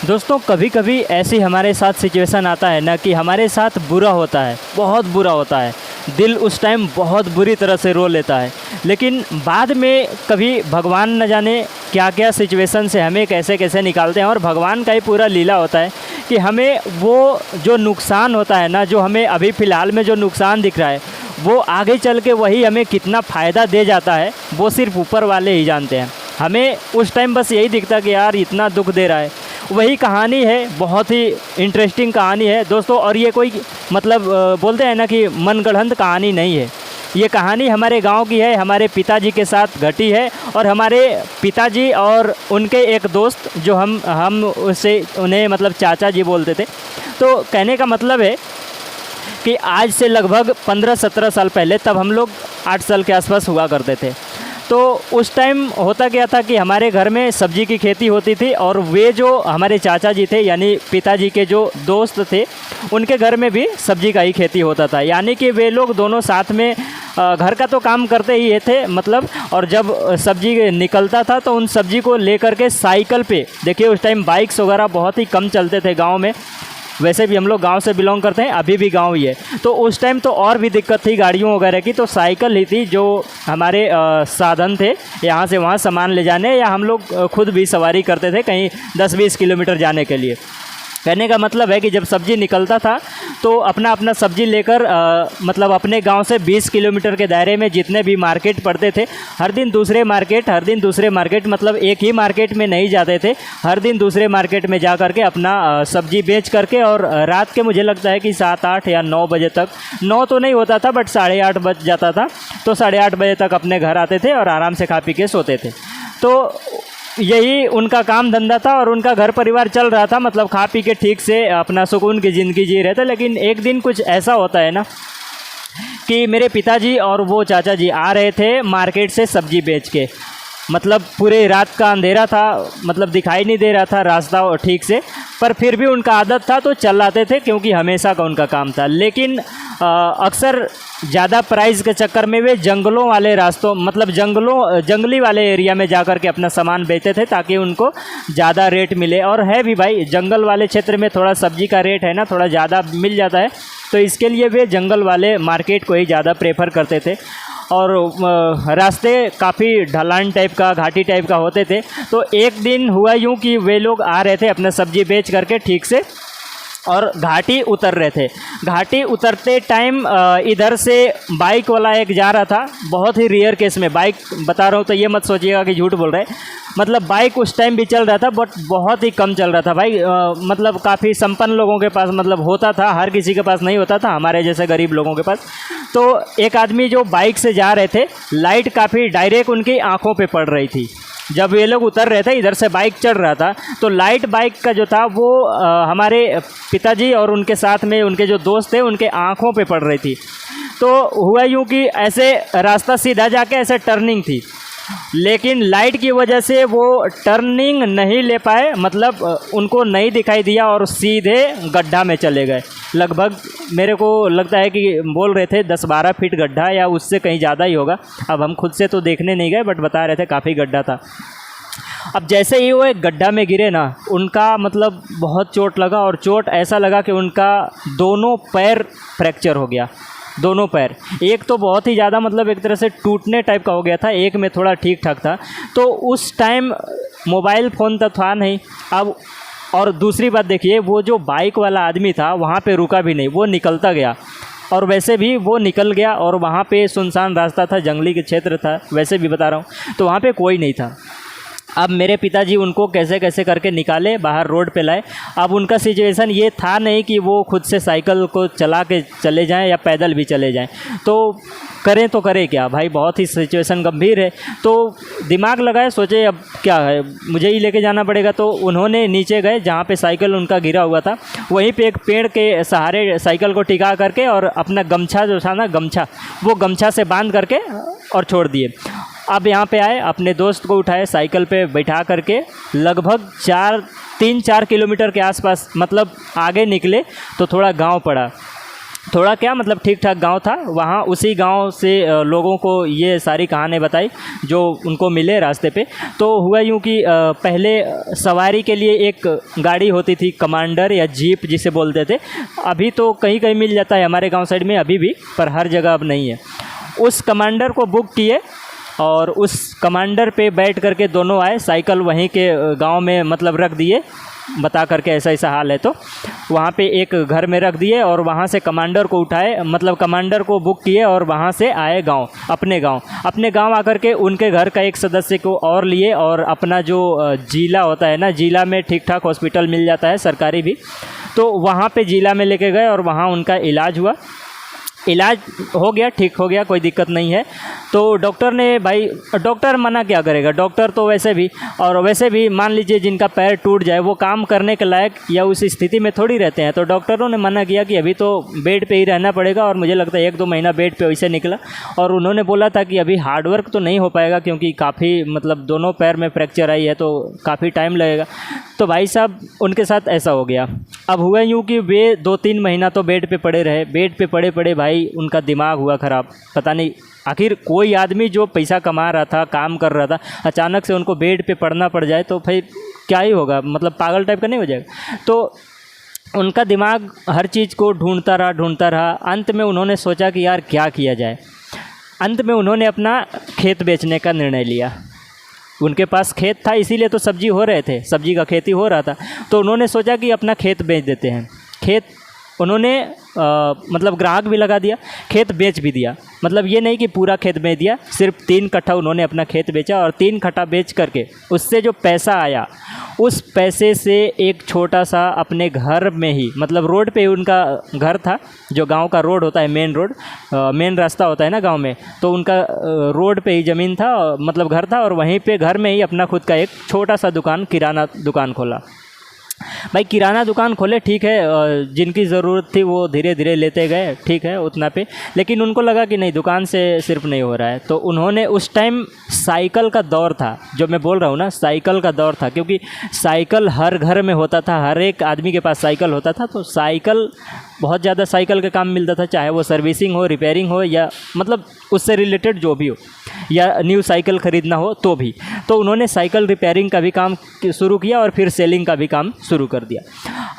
दोस्तों कभी कभी ऐसी हमारे साथ सिचुएशन आता है ना कि हमारे साथ बुरा होता है, बहुत बुरा होता है। दिल उस टाइम बहुत बुरी तरह से रो लेता है, लेकिन बाद में कभी भगवान न जाने क्या क्या सिचुएशन से हमें कैसे कैसे निकालते हैं। और भगवान का ही पूरा लीला होता है कि हमें वो जो नुकसान होता है ना, जो हमें अभी फ़िलहाल में जो नुकसान दिख रहा है, वो आगे चल के वही हमें कितना फ़ायदा दे जाता है, वो सिर्फ ऊपर वाले ही जानते हैं। हमें उस टाइम बस यही दिखता कि यार इतना दुख दे रहा है। वही कहानी है, बहुत ही इंटरेस्टिंग कहानी है दोस्तों। और ये कोई मतलब बोलते हैं ना कि मनगढ़ंत कहानी नहीं है। ये कहानी हमारे गांव की है, हमारे पिताजी के साथ घटी है। और हमारे पिताजी और उनके एक दोस्त, जो हम उससे उन्हें मतलब चाचा जी बोलते थे। तो कहने का मतलब है कि आज से लगभग 15-17 साल पहले, तब हम लोग 8 साल के आसपास हुआ करते थे। तो उस टाइम होता क्या था कि हमारे घर में सब्जी की खेती होती थी, और वे जो हमारे चाचा जी थे, यानी पिताजी के जो दोस्त थे, उनके घर में भी सब्जी का ही खेती होता था। यानी कि वे लोग दोनों साथ में घर का तो काम करते ही थे मतलब। और जब सब्जी निकलता था तो उन सब्जी को लेकर के साइकिल पे, देखिए उस टाइम बाइक्स वगैरह बहुत ही कम चलते थे गाँव में। वैसे भी हम लोग गांव से बिलोंग करते हैं, अभी भी गांव ही है। तो उस टाइम तो और भी दिक्कत थी गाड़ियों वगैरह की, तो साइकिल ही थी जो हमारे साधन थे यहाँ से वहाँ सामान ले जाने, या हम लोग खुद भी सवारी करते थे कहीं 10-20 किलोमीटर जाने के लिए। कहने का मतलब है कि जब सब्ज़ी निकलता था तो अपना अपना सब्ज़ी लेकर मतलब अपने गांव से 20 किलोमीटर के दायरे में जितने भी मार्केट पड़ते थे, हर दिन दूसरे मार्केट मतलब एक ही मार्केट में नहीं जाते थे, हर दिन दूसरे मार्केट में जा करके अपना सब्ज़ी बेच करके, और रात के मुझे लगता है कि 7-8 या 9 बजे तक, 9 तो नहीं होता था बट 8:30 बज जाता था, तो 8:30 बजे तक अपने घर आते थे और आराम से खा पी के सोते थे। तो यही उनका काम धंधा था और उनका घर परिवार चल रहा था, मतलब खा पी के ठीक से अपना सुकून की ज़िंदगी जी रहे थे। लेकिन एक दिन कुछ ऐसा होता है ना कि मेरे पिताजी और वो चाचा जी आ रहे थे मार्केट से सब्ज़ी बेच के। मतलब पूरे रात का अंधेरा था, मतलब दिखाई नहीं दे रहा था रास्ता ठीक से, पर फिर भी उनका आदत था तो चल आते थे, क्योंकि हमेशा का उनका काम था। लेकिन अक्सर ज़्यादा प्राइस के चक्कर में वे जंगलों वाले रास्तों, मतलब जंगली वाले एरिया में जा कर के अपना सामान बेचते थे, ताकि उनको ज़्यादा रेट मिले। और है भी भाई, जंगल वाले क्षेत्र में थोड़ा सब्जी का रेट है ना, थोड़ा ज़्यादा मिल जाता है, तो इसके लिए वे जंगल वाले मार्केट को ही ज़्यादा प्रेफर करते थे। और रास्ते काफ़ी ढलान टाइप का, घाटी टाइप का होते थे। तो एक दिन हुआ यूँ कि वे लोग आ रहे थे अपना सब्जी बेच करके ठीक से, और घाटी उतर रहे थे। घाटी उतरते टाइम इधर से बाइक वाला एक जा रहा था, बहुत ही रेयर केस में बाइक बता रहा हूँ, तो ये मत सोचिएगा कि झूठ बोल रहे हैं। मतलब बाइक उस टाइम भी चल रहा था बट बहुत ही कम चल रहा था भाई। मतलब काफ़ी संपन्न लोगों के पास मतलब होता था, हर किसी के पास नहीं होता था, हमारे जैसे गरीब लोगों के पास। तो एक आदमी जो बाइक से जा रहे थे, लाइट काफ़ी डायरेक्ट उनकी आँखों पर पड़ रही थी। जब ये लोग उतर रहे थे, इधर से बाइक चढ़ रहा था, तो लाइट बाइक का जो था वो हमारे पिताजी और उनके साथ में उनके जो दोस्त थे उनके आँखों पे पड़ रही थी। तो हुआ यूँ कि ऐसे रास्ता सीधा जाके ऐसे टर्निंग थी, लेकिन लाइट की वजह से वो टर्निंग नहीं ले पाए, मतलब उनको नहीं दिखाई दिया और सीधे गड्ढा में चले गए। लगभग मेरे को लगता है कि बोल रहे थे 10-12 फीट गड्ढा, या उससे कहीं ज़्यादा ही होगा। अब हम खुद से तो देखने नहीं गए, बट बता रहे थे काफ़ी गड्ढा था। अब जैसे ही वो एक गड्ढा में गिरे ना, उनका मतलब बहुत चोट लगा, और चोट ऐसा लगा कि उनका दोनों पैर फ्रैक्चर हो गया, दोनों पैर। एक तो बहुत ही ज़्यादा मतलब एक तरह से टूटने टाइप का हो गया था, एक में थोड़ा ठीक ठाक था। तो उस टाइम मोबाइल फ़ोन तो था नहीं। अब और दूसरी बात देखिए, वो जो बाइक वाला आदमी था वहाँ पे रुका भी नहीं, वो निकलता गया। और वैसे भी वो निकल गया, और वहाँ पे सुनसान रास्ता था, जंगली के क्षेत्र था, वैसे भी बता रहा हूँ, तो वहाँ पे कोई नहीं था। अब मेरे पिताजी उनको कैसे कैसे करके निकाले, बाहर रोड पे लाए। अब उनका सिचुएशन ये था नहीं कि वो खुद से साइकिल को चला के चले जाएं या पैदल भी चले जाएं, तो करें क्या भाई, बहुत ही सिचुएशन गंभीर है। तो दिमाग लगाए, सोचे अब क्या है, मुझे ही लेके जाना पड़ेगा। तो उन्होंने नीचे गए जहाँ पे साइकिल उनका गिरा हुआ था, वहीं पे एक पेड़ के सहारे साइकिल को टिका करके, और अपना गमछा जो था ना, वो गमछा से बांध करके और छोड़ दिए। अब यहाँ पे आए, अपने दोस्त को उठाए, साइकिल पे बैठा करके लगभग 3-4 किलोमीटर के आसपास, मतलब आगे निकले तो थोड़ा गांव पड़ा। थोड़ा क्या मतलब ठीक ठाक गांव था, वहाँ उसी गांव से लोगों को ये सारी कहानी बताई जो उनको मिले रास्ते पे। तो हुआ यूँ कि पहले सवारी के लिए एक गाड़ी होती थी, कमांडर या जीप जिसे बोलते थे। अभी तो कहीं कहीं मिल जाता है हमारे गांव साइड में अभी भी, पर हर जगह अब नहीं है। उस कमांडर को बुक किए और उस कमांडर पे बैठ करके दोनों आए। साइकिल वहीं के गांव में मतलब रख दिए, बता करके ऐसा ऐसा हाल है तो वहाँ पे एक घर में रख दिए और वहाँ से कमांडर को उठाए, मतलब कमांडर को बुक किए और वहाँ से आए गांव, अपने गांव आकर के उनके घर का एक सदस्य को और लिए और अपना जो जिला होता है ना, जिला में ठीक ठाक हॉस्पिटल मिल जाता है सरकारी भी, तो वहाँ पे जिला में लेके गए और वहाँ उनका इलाज हुआ। इलाज हो गया, ठीक हो गया, कोई दिक्कत नहीं है। तो डॉक्टर ने, भाई डॉक्टर मना क्या करेगा, डॉक्टर तो वैसे भी मान लीजिए जिनका पैर टूट जाए वो काम करने के लायक या उस स्थिति में थोड़ी रहते हैं। तो डॉक्टरों ने मना किया कि अभी तो बेड पे ही रहना पड़ेगा, और मुझे लगता है 1-2 महीना बेड पे वैसे निकला। और उन्होंने बोला था कि अभी हार्डवर्क तो नहीं हो पाएगा क्योंकि काफ़ी मतलब दोनों पैर में फ्रैक्चर आई है तो काफ़ी टाइम लगेगा। तो भाई साहब उनके साथ ऐसा हो गया। अब हुआ यूँ कि वे 2-3 महीना तो बेड पे पड़े रहे। बेड पे पड़े पड़े भाई उनका दिमाग हुआ ख़राब। पता नहीं आखिर कोई आदमी जो पैसा कमा रहा था, काम कर रहा था, अचानक से उनको बेड पे पड़ना पड़ जाए तो फिर क्या ही होगा, मतलब पागल टाइप का नहीं हो जाएगा। तो उनका दिमाग हर चीज़ को ढूंढता रहा। अंत में उन्होंने सोचा कि यार क्या किया जाए। अंत में उन्होंने अपना खेत बेचने का निर्णय लिया। उनके पास खेत था, इसीलिए तो सब्जी हो रहे थे, सब्जी का खेती हो रहा था। तो उन्होंने सोचा कि अपना खेत बेच देते हैं। खेत उन्होंने मतलब ग्राहक भी लगा दिया, खेत बेच भी दिया। मतलब ये नहीं कि पूरा खेत बेच दिया, सिर्फ 3 कट्ठा उन्होंने अपना खेत बेचा और 3 कट्ठा बेच करके उससे जो पैसा आया उस पैसे से एक छोटा सा अपने घर में ही, मतलब रोड पे उनका घर था, जो गांव का रोड होता है, मेन रोड, मेन रास्ता होता है ना गांव में, तो उनका रोड पे ही ज़मीन था, मतलब घर था, और वहीं पे घर में ही अपना खुद का एक छोटा सा दुकान, किराना दुकान खोला। भाई किराना दुकान खोले, ठीक है, जिनकी ज़रूरत थी वो धीरे धीरे लेते गए, ठीक है उतना पे, लेकिन उनको लगा कि नहीं दुकान से सिर्फ नहीं हो रहा है। तो उन्होंने उस टाइम साइकिल का दौर था, जो मैं बोल रहा हूँ ना, साइकिल का दौर था, क्योंकि साइकिल हर घर में होता था, हर एक आदमी के पास साइकिल होता था। तो साइकिल, बहुत ज़्यादा साइकिल का काम मिलता था, चाहे वो सर्विसिंग हो, रिपेयरिंग हो, या मतलब उससे रिलेटेड जो भी हो, या न्यू साइकिल ख़रीदना हो तो भी। तो उन्होंने साइकिल रिपेयरिंग का भी काम शुरू किया और फिर सेलिंग का भी काम शुरू कर दिया।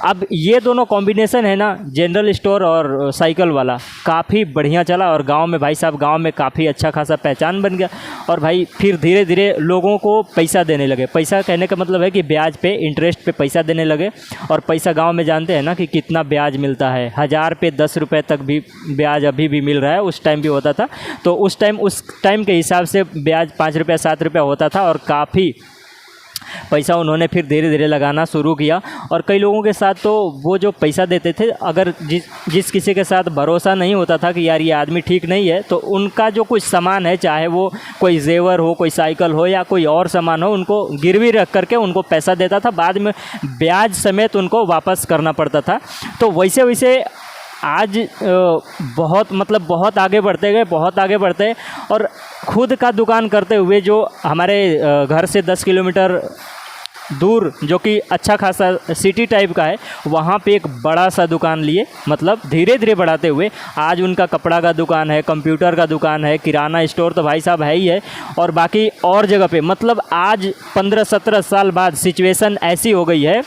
अब ये दोनों कॉम्बिनेशन है ना, जनरल स्टोर और साइकिल वाला, काफ़ी बढ़िया चला और गांव में भाई साहब, गांव में काफ़ी अच्छा खासा पहचान बन गया। और भाई फिर धीरे धीरे लोगों को पैसा देने लगे। पैसा कहने का मतलब है कि ब्याज पे, इंटरेस्ट पे पैसा देने लगे। और पैसा गांव में जानते हैं ना कि कितना ब्याज मिलता है, 1000 पे 10 रुपये तक भी ब्याज अभी भी मिल रहा है, उस टाइम भी होता था। तो उस टाइम के हिसाब से ब्याज 5 रुपये 7 रुपये होता था, और काफ़ी पैसा उन्होंने फिर धीरे धीरे लगाना शुरू किया। और कई लोगों के साथ तो वो जो पैसा देते थे, अगर जिस किसी के साथ भरोसा नहीं होता था कि यार ये आदमी ठीक नहीं है, तो उनका जो कुछ सामान है, चाहे वो कोई जेवर हो, कोई साइकिल हो या कोई और सामान हो, उनको गिरवी रख करके उनको पैसा देता था, बाद में ब्याज समेत उनको वापस करना पड़ता था। तो वैसे वैसे आज बहुत आगे बढ़ते गए, बहुत आगे बढ़ते, और खुद का दुकान करते हुए जो हमारे घर से 10 किलोमीटर दूर, जो कि अच्छा खासा सिटी टाइप का है, वहाँ पे एक बड़ा सा दुकान लिए। मतलब धीरे धीरे बढ़ाते हुए आज उनका कपड़ा का दुकान है, कंप्यूटर का दुकान है, किराना स्टोर तो भाई साहब है ही है, और बाकी और जगह पे, मतलब आज 15-17 साल बाद सिचुएशन ऐसी हो गई है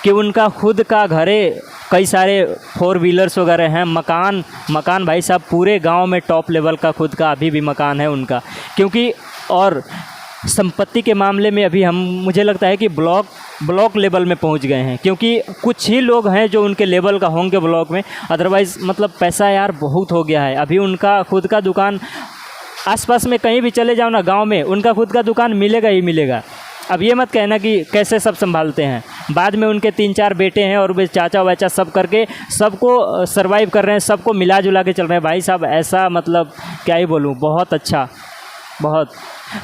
कि उनका खुद का घर है, कई सारे 4 व्हीलर्स वगैरह हैं, मकान भाई साहब पूरे गांव में टॉप लेवल का खुद का अभी भी मकान है उनका। क्योंकि और संपत्ति के मामले में अभी हम, मुझे लगता है कि ब्लॉक लेवल में पहुंच गए हैं, क्योंकि कुछ ही लोग हैं जो उनके लेवल का होंगे ब्लॉक में, अदरवाइज़ मतलब पैसा यार बहुत हो गया है। अभी उनका खुद का दुकान, आसपास में कहीं भी चले जाओ ना गाँव में, उनका खुद का दुकान मिलेगा ही मिलेगा। अब ये मत कहना कि कैसे सब संभालते हैं, बाद में उनके 3-4 बेटे हैं और वे चाचा वाचा सब करके सबको सरवाइव कर रहे हैं, सबको मिला जुला के चल रहे हैं भाई साहब। ऐसा मतलब क्या ही बोलूँ, बहुत अच्छा, बहुत।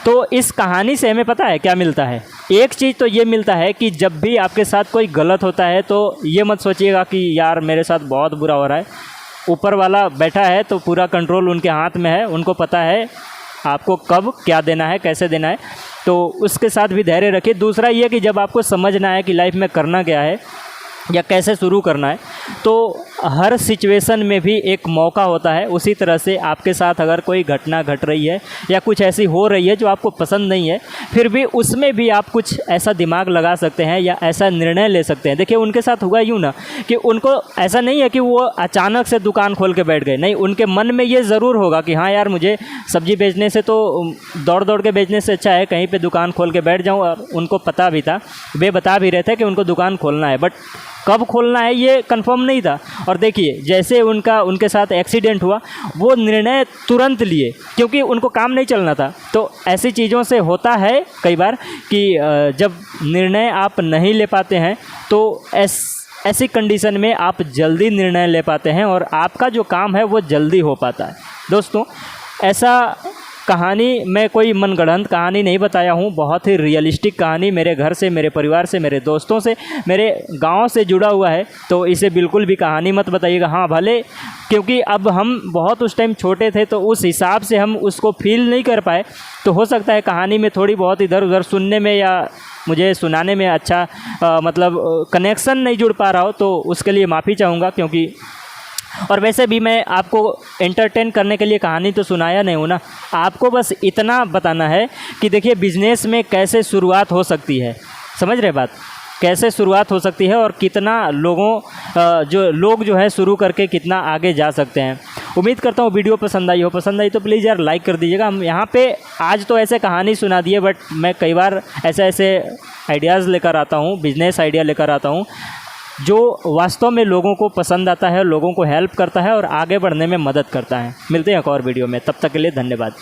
तो इस कहानी से हमें पता है क्या मिलता है, एक चीज़ तो ये मिलता है कि जब भी आपके साथ कोई गलत होता है तो ये मत सोचिएगा कि यार मेरे साथ बहुत बुरा हो रहा है। ऊपर वाला बैठा है तो पूरा कंट्रोल उनके हाथ में है, उनको पता है आपको कब क्या देना है, कैसे देना है, तो उसके साथ भी धैर्य रखिए। दूसरा ये कि जब आपको समझना है कि लाइफ में करना क्या है या कैसे शुरू करना है, तो हर सिचुएशन में भी एक मौका होता है। उसी तरह से आपके साथ अगर कोई घटना घट रही है या कुछ ऐसी हो रही है जो आपको पसंद नहीं है, फिर भी उसमें भी आप कुछ ऐसा दिमाग लगा सकते हैं या ऐसा निर्णय ले सकते हैं। देखिए उनके साथ हुआ यूँ ना कि उनको ऐसा नहीं है कि वो अचानक से दुकान खोल के बैठ गए, नहीं, उनके मन में ये ज़रूर होगा कि हाँ यार, मुझे सब्ज़ी बेचने से तो दौड़ दौड़ के बेचने से अच्छा है कहीं पे दुकान खोल के बैठ जाऊँ। और उनको पता भी था, वे बता भी रहे थे कि उनको दुकान खोलना है, बट कब खोलना है ये कंफर्म नहीं था। और देखिए जैसे उनके साथ एक्सीडेंट हुआ, वो निर्णय तुरंत लिए क्योंकि उनको काम नहीं चलना था। तो ऐसी चीज़ों से होता है कई बार कि जब निर्णय आप नहीं ले पाते हैं तो ऐसी कंडीशन में आप जल्दी निर्णय ले पाते हैं और आपका जो काम है वो जल्दी हो पाता है। दोस्तों, ऐसा कहानी मैं कोई मनगढ़ंत कहानी नहीं बताया हूँ, बहुत ही रियलिस्टिक कहानी मेरे घर से, मेरे परिवार से, मेरे दोस्तों से, मेरे गांव से जुड़ा हुआ है। तो इसे बिल्कुल भी कहानी मत बताइएगा। हाँ भले, क्योंकि अब हम बहुत उस टाइम छोटे थे तो उस हिसाब से हम उसको फील नहीं कर पाए। तो हो सकता है कहानी में थोड़ी बहुत इधर उधर सुनने में या मुझे सुनाने में अच्छा मतलब कनेक्शन नहीं जुड़ पा रहा हो, तो उसके लिए माफ़ी चाहूँगा। क्योंकि और वैसे भी मैं आपको एंटरटेन करने के लिए कहानी तो सुनाया नहीं हूँ ना, आपको बस इतना बताना है कि देखिए बिजनेस में कैसे शुरुआत हो सकती है। समझ रहे बात, कैसे शुरुआत हो सकती है और कितना लोग जो है शुरू करके कितना आगे जा सकते हैं। उम्मीद करता हूँ वीडियो पसंद आई हो। पसंद आई तो प्लीज़ यार लाइक कर दीजिएगा। हम यहाँ पे आज तो ऐसे कहानी सुना दी है, बट मैं कई बार ऐसे आइडियाज़ लेकर आता हूँ, बिजनेस आइडिया लेकर आता हूँ जो वास्तव में लोगों को पसंद आता है, लोगों को हेल्प करता है और आगे बढ़ने में मदद करता है। मिलते हैं एक और वीडियो में, तब तक के लिए धन्यवाद।